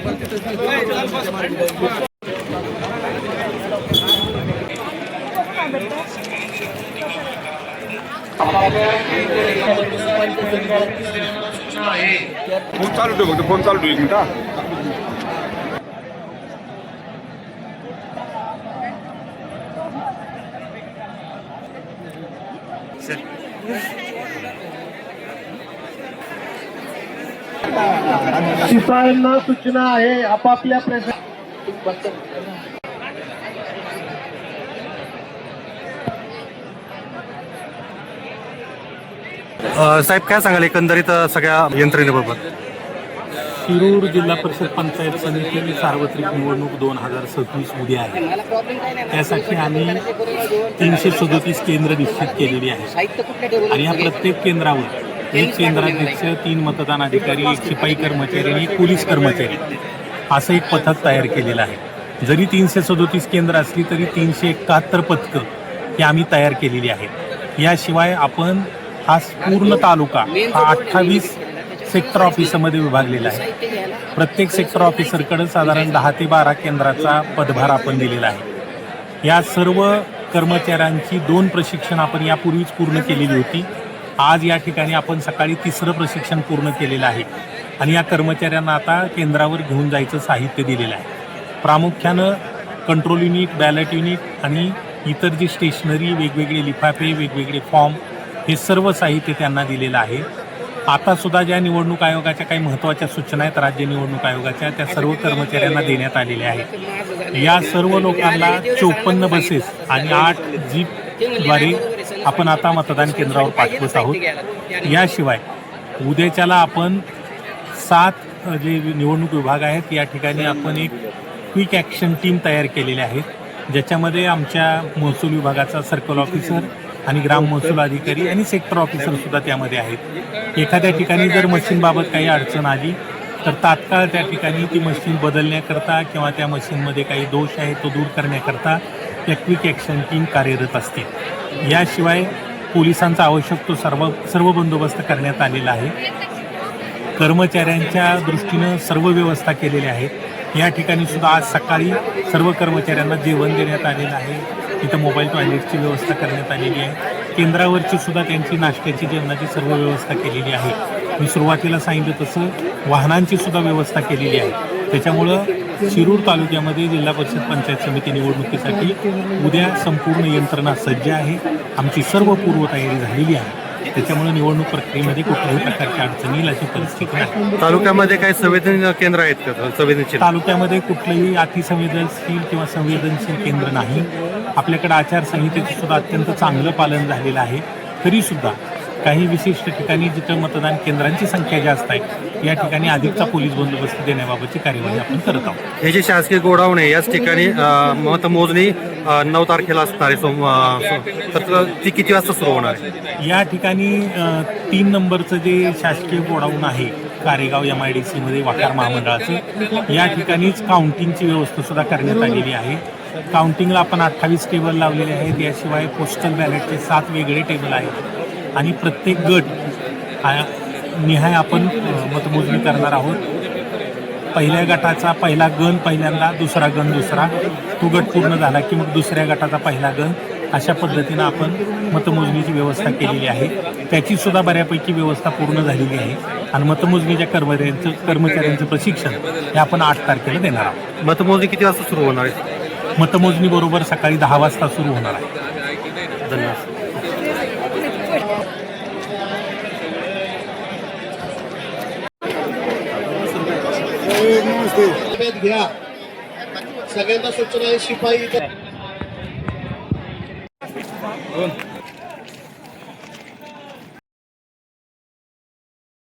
Phone चालू ठेव, फक्त फोन चालू ठेव एक मिनिट. शिपायांना सूचना आहे आपापल्या प्रश्न. साहेब काय सांगाल एकंदरीत सगळ्या यंत्रणेबाबत? शिरूर जिल्हा परिषद पंचायत समिती सार्वत्रिक निवडणूक 2026 उद्या आहे. त्यासाठी आम्ही 337 केंद्र निश्चित केलेली आहे आणि या प्रत्येक केंद्रावर एक केंद्राध्यक्ष, 3 मतदान अधिकारी, 1 शिपाई कर्मचारी आणि 1 पोलीस कर्मचारी असं एक पथक तयार केलेलं आहे. जरी 337 केंद्र असली तरी 371 पथकं ही आम्ही तयार केलेली आहेत. याशिवाय आपण हा पूर्ण तालुका हा 28 सेक्टर ऑफिसमध्ये विभागलेला आहे. प्रत्येक सेक्टर ऑफिसरकडे साधारण 10 ते 12 केंद्राचा पदभार आपण दिलेला आहे. या सर्व कर्मचाऱ्यांची 2 प्रशिक्षण आपण यापूर्वीच पूर्ण केलेली होती. आज या ठिकाणी आपण सकाळी 3रं प्रशिक्षण पूर्ण केलेलं आहे आणि या कर्मचाऱ्यांना आता केंद्रावर घेऊन जायचं साहित्य दिलेलं आहे. प्रामुख्यानं कंट्रोल युनिट, बॅलेट युनिट आणि इतर जी स्टेशनरी, वेगवेगळे लिफाफे, वेगवेगळे फॉर्म, हे सर्व साहित्य त्यांना दिलेलं आहे. आतासुद्धा ज्या निवडणूक आयोगाच्या काही महत्त्वाच्या सूचना आहेत राज्य निवडणूक आयोगाच्या, त्या सर्व कर्मचाऱ्यांना देण्यात आलेल्या आहेत. या सर्व लोकांना 54 बसेस आणि 8 जीपद्वारे आपण आता मतदान केंद्रावर पाठवत आहोत. याशिवाय उद्याच्याला आपण 7 जे निवडणूक विभाग आहेत या ठिकाणी आपण एक क्विक ॲक्शन टीम तयार केलेली आहे, ज्याच्यामध्ये आमच्या महसूल विभागाचा सर्कल ऑफिसर आणि ग्राम महसूल अधिकारी आणि सेक्टर ऑफिसरसुद्धा त्यामध्ये आहेत. एखाद्या ठिकाणी जर मशीनबाबत काही अडचण आली तर तात्काळ त्या ठिकाणी ती मशीन बदलण्याकरता किंवा त्या मशीनमध्ये काही दोष आहे तो दूर करण्याकरता त्या क्विक ॲक्शन टीम कार्यरत असते. याशिवाय पोलिसांचा आवश्यक तो सर्व बंदोबस्त करण्यात आलेला आहे. कर्मचाऱ्यांच्या दृष्टीनं सर्व व्यवस्था केलेल्या आहेत. या ठिकाणी सुद्धा आज सकाळी सर्व कर्मचाऱ्यांना जेवण देण्यात आलेलं आहे. इथं मोबाईल टॉयलेटची व्यवस्था करण्यात आलेली आहे. केंद्रावरची सुद्धा त्यांची नाश्त्याची, जेवणाची सर्व व्यवस्था केलेली आहे. मी सुरुवातीला सांगितलं तसं वाहनांची सुद्धा व्यवस्था केलेली आहे. त्याच्यामुळं शिरूर तालुक्यामध्ये जिल्हा परिषद पंचायत समिती निवडणुकीसाठी उद्या संपूर्ण यंत्रणा सज्ज आहे. आमची सर्व पूर्वतयारी झालेली आहे. त्याच्यामुळे निवडणूक प्रक्रियेमध्ये कुठल्याही प्रकारची अडचण येईल अशी परिस्थिती नाही. तालुक्यामध्ये काही संवेदनशील केंद्र आहेत का? संवेदनशील तालुक्यामध्ये कुठलंही अतिसंवेदनशील किंवा संवेदनशील केंद्र नाही. आपल्याकडे आचारसंहितेचं सुद्धा अत्यंत चांगलं पालन झालेलं आहे. तरीसुद्धा काही विशिष्ट ठिकाणी जिथं मतदान केंद्रांची संख्या जास्त आहे या ठिकाणी अधिकचा पोलीस बंदोबस्त देण्याबाबतची कार्यवाही आपण करत आहोत. हे जे शासकीय गोडाऊन आहे याच ठिकाणी मतमोजणी 9 तारखेला असणार आहे, तर ती किती वाजता सुरू होणार आहे? या ठिकाणी 3 नंबरचं जे शासकीय गोडाऊन आहे कारेगाव MIDCमध्ये वाकार महामंडळाचं, या ठिकाणीच काउंटिंगची व्यवस्था सुद्धा करण्यात आलेली आहे. काउंटिंगला आपण 28 टेबल लावलेले आहेत. याशिवाय पोस्टल बॅलेटचे 7 वेगळे टेबल आहेत आणि प्रत्येक गट निहाय आपण मतमोजणी करणार आहोत. पहिल्या गटाचा पहिला गण पहिल्यांदा, दुसरा गण दुसरा, तो गट पूर्ण झाला की मग दुसऱ्या गटाचा पहिला गण, अशा पद्धतीनं आपण मतमोजणीची व्यवस्था केलेली आहे. त्याची सुद्धा बऱ्यापैकी व्यवस्था पूर्ण झालेली आहे आणि मतमोजणीच्या कर्मचाऱ्यांचं प्रशिक्षण हे आपण 8 तारखेला देणार आहोत. मतमोजणी किती वाजता सुरू होणार आहे? मतमोजणी बरोबर सकाळी 10 वाजता सुरू होणार आहे. धन्यवाद. घ्या. सगळ्यांना सूचना आहे शिपाई